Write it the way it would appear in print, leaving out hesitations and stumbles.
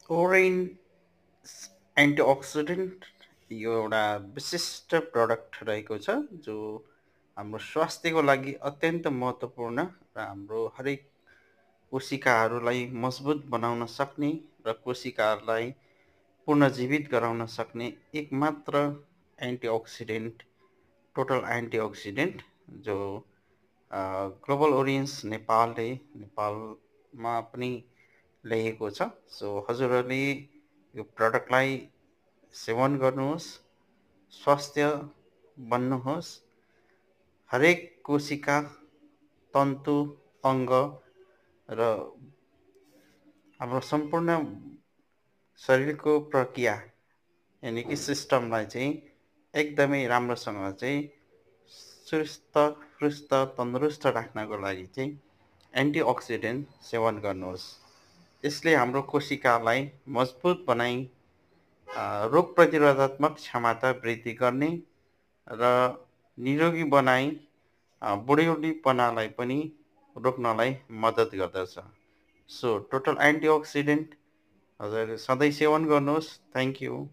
Orange antioxidant यो एउटा विशिष्ट प्रडक्ट रहेको छ जो हाम्रो स्वास्थ्यको लागि अत्यन्त महत्त्वपूर्ण र हाम्रो हरेक कोशिकाहरूलाई मजबुत बनाउन सक्ने र कोशिकाहरूलाई पुनर्जीवित गराउन सक्ने एकमात्र एन्टिअक्सिडेन्ट टोटल एन्टिअक्सिडेन्ट जो ग्लोबल ओरियन्स नेपालमा पनि ल्याइएको छ। सो हजुरहरूले यो प्रडक्टलाई सेवन गर्नुहोस्, स्वास्थ्य बन्नुहोस्, हरेक कोशिका, तन्तु, अङ्ग र हाम्रो सम्पूर्ण शरीरको प्रक्रिया यानि कि सिस्टमलाई चाहिँ एकदमै राम्रोसँग चाहिँ सुस्त फुस्त तन्दुरुस्त राख्नको लागि चाहिँ एन्टिअक्सिडेन्ट सेवन गर्नुहोस्। यसले हाम्रो कोशिकालाई मजबुत बनाई रोग प्रतिरोधात्मक क्षमता वृद्धि गर्ने र निरोगी बनाई बुढ्यौलीपनालाई पनि रोक्नलाई मद्दत गर्दछ। सो टोटल एन्टिअक्सिडेन्ट हजुर सधैँ सेवन गर्नुहोस्। Thank you.